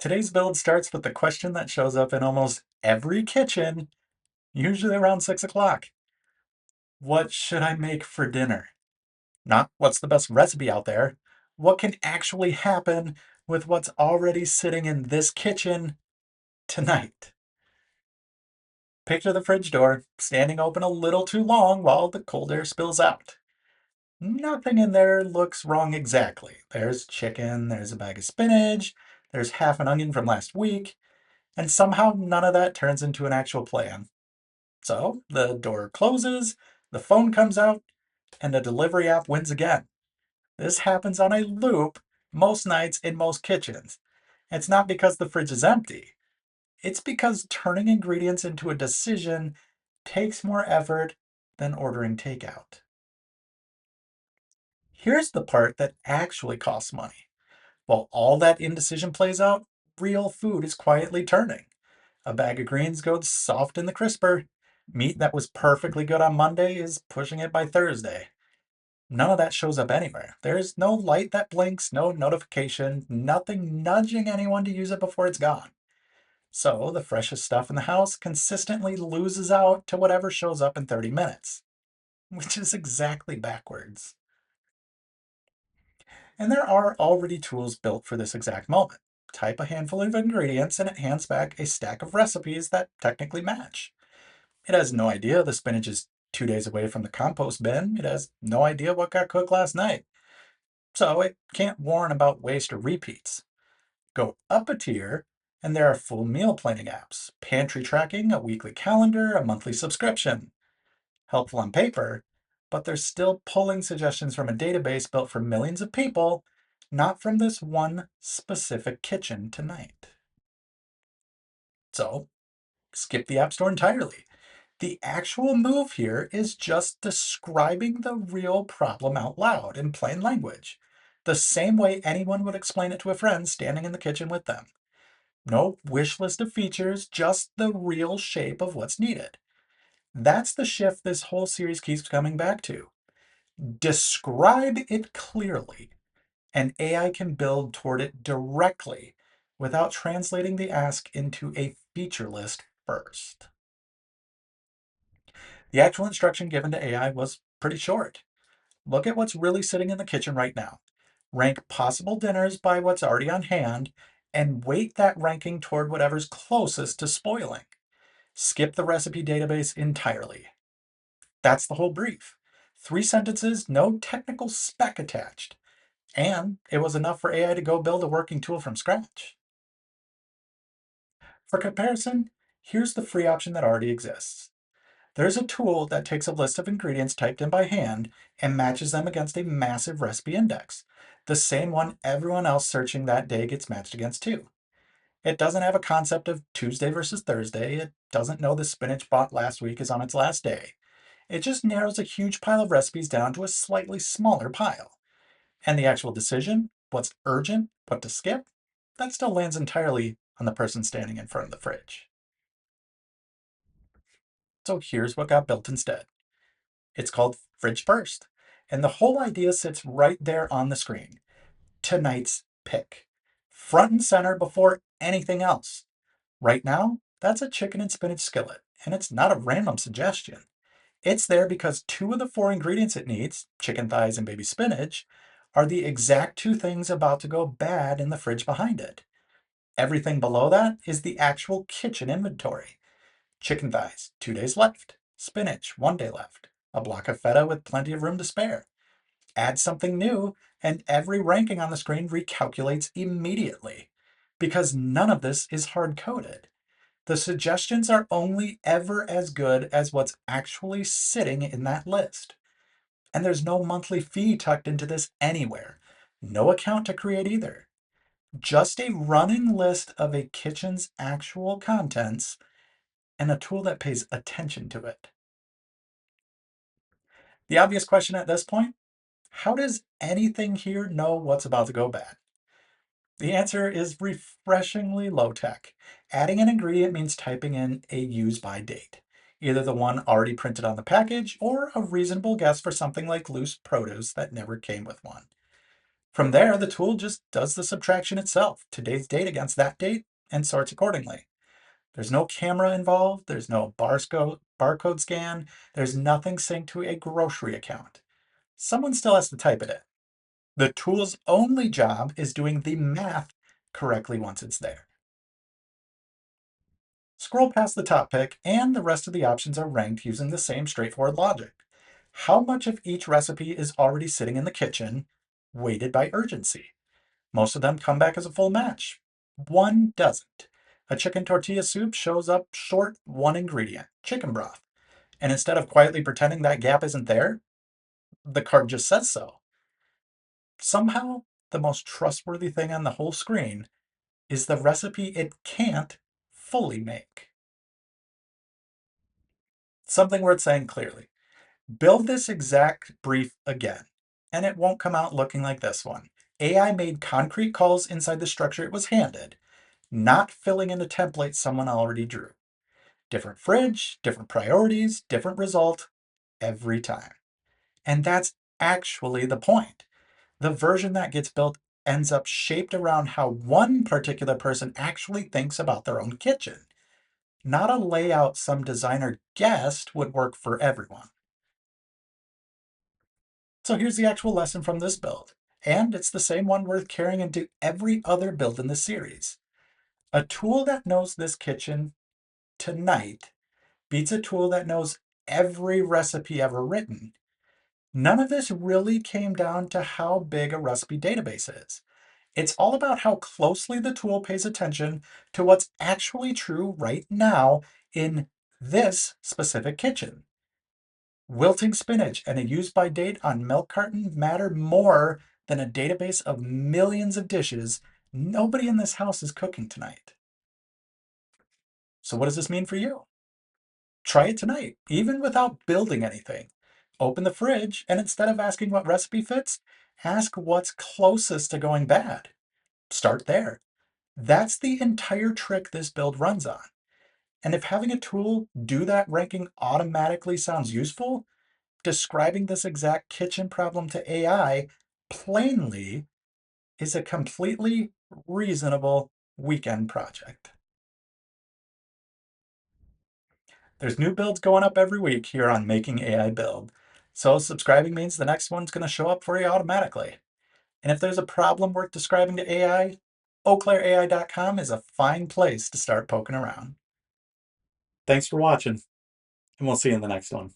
Today's build starts with the question that shows up in almost every kitchen, usually around 6 o'clock. What should I make for dinner? Not what's the best recipe out there. What can actually happen with what's already sitting in this kitchen tonight? Picture the fridge door standing open a little too long while the cold air spills out. Nothing in there looks wrong exactly. There's chicken, there's a bag of spinach, there's half an onion from last week, and somehow none of that turns into an actual plan. So the door closes, the phone comes out, and the delivery app wins again. This happens on a loop most nights in most kitchens. It's not because the fridge is empty, it's because turning ingredients into a decision takes more effort than ordering takeout. Here's the part that actually costs money. While all that indecision plays out, real food is quietly turning. A bag of greens goes soft in the crisper. Meat that was perfectly good on Monday is pushing it by Thursday. None of that shows up anywhere. There's no light that blinks, no notification, nothing nudging anyone to use it before it's gone. So the freshest stuff in the house consistently loses out to whatever shows up in 30 minutes, which is exactly backwards. And there are already tools built for this exact moment. Type a handful of ingredients and it hands back a stack of recipes that technically match. It has no idea the spinach is 2 days away from the compost bin. It has no idea what got cooked last night. So it can't warn about waste or repeats. Go up a tier, and there are full meal planning apps, pantry tracking, a weekly calendar, a monthly subscription. Helpful on paper, but they're still pulling suggestions from a database built for millions of people, not from this one specific kitchen tonight. So skip the App Store entirely. The actual move here is just describing the real problem out loud in plain language, the same way anyone would explain it to a friend standing in the kitchen with them. No wish list of features, just the real shape of what's needed. That's the shift this whole series keeps coming back to. Describe it clearly, and AI can build toward it directly without translating the ask into a feature list first. The actual instruction given to AI was pretty short. Look at what's really sitting in the kitchen right now. Rank possible dinners by what's already on hand, and weight that ranking toward whatever's closest to spoiling. Skip the recipe database entirely. That's the whole brief. 3 sentences, no technical spec attached. And it was enough for AI to go build a working tool from scratch. For comparison, here's the free option that already exists. There's a tool that takes a list of ingredients typed in by hand and matches them against a massive recipe index, the same one everyone else searching that day gets matched against too. It doesn't have a concept of Tuesday versus Thursday. It doesn't know the spinach bought last week is on its last day. It just narrows a huge pile of recipes down to a slightly smaller pile. And the actual decision, what's urgent, what to skip, that still lands entirely on the person standing in front of the fridge. So here's what got built instead. It's called Fridge First. And the whole idea sits right there on the screen. Tonight's pick. Front and center before anything else. Right now, that's a chicken and spinach skillet, and it's not a random suggestion. It's there because two of the four ingredients it needs, chicken thighs and baby spinach, are the exact two things about to go bad in the fridge behind it. Everything below that is the actual kitchen inventory. Chicken thighs, 2 days left. Spinach, 1 day left. A block of feta with plenty of room to spare. Add something new, and every ranking on the screen recalculates immediately. Because none of this is hard coded. The suggestions are only ever as good as what's actually sitting in that list. And there's no monthly fee tucked into this anywhere. No account to create either. Just a running list of a kitchen's actual contents and a tool that pays attention to it. The obvious question at this point, how does anything here know what's about to go bad? The answer is refreshingly low tech. Adding an ingredient means typing in a use by date, either the one already printed on the package or a reasonable guess for something like loose produce that never came with one. From there, the tool just does the subtraction itself, today's date against that date, and sorts accordingly. There's no camera involved, there's no barcode scan, there's nothing synced to a grocery account. Someone still has to type it in. The tool's only job is doing the math correctly once it's there. Scroll past the top pick, and the rest of the options are ranked using the same straightforward logic. How much of each recipe is already sitting in the kitchen, weighted by urgency? Most of them come back as a full match. One doesn't. A chicken tortilla soup shows up short one ingredient, chicken broth. And instead of quietly pretending that gap isn't there, the card just says so. Somehow, the most trustworthy thing on the whole screen is the recipe it can't fully make. Something worth saying clearly. Build this exact brief again, and it won't come out looking like this one. AI made concrete calls inside the structure it was handed, not filling in a template someone already drew. Different fridge, different priorities, different result every time. And that's actually the point. The version that gets built ends up shaped around how one particular person actually thinks about their own kitchen, not a layout some designer guessed would work for everyone. So here's the actual lesson from this build, and it's the same one worth carrying into every other build in the series. A tool that knows this kitchen tonight beats a tool that knows every recipe ever written. None of this really came down to how big a recipe database is. It's all about how closely the tool pays attention to what's actually true right now in this specific kitchen. Wilting spinach and a use by date on milk carton matter more than a database of millions of dishes nobody in this house is cooking tonight. So, what does this mean for you? Try it tonight, even without building anything. Open the fridge, and instead of asking what recipe fits, ask what's closest to going bad. Start there. That's the entire trick this build runs on. And if having a tool do that ranking automatically sounds useful, describing this exact kitchen problem to AI plainly is a completely reasonable weekend project. There's new builds going up every week here on Making AI Build. So subscribing means the next one's going to show up for you automatically. And if there's a problem worth describing to AI, eauclaireai.com is a fine place to start poking around. Thanks for watching, and we'll see you in the next one.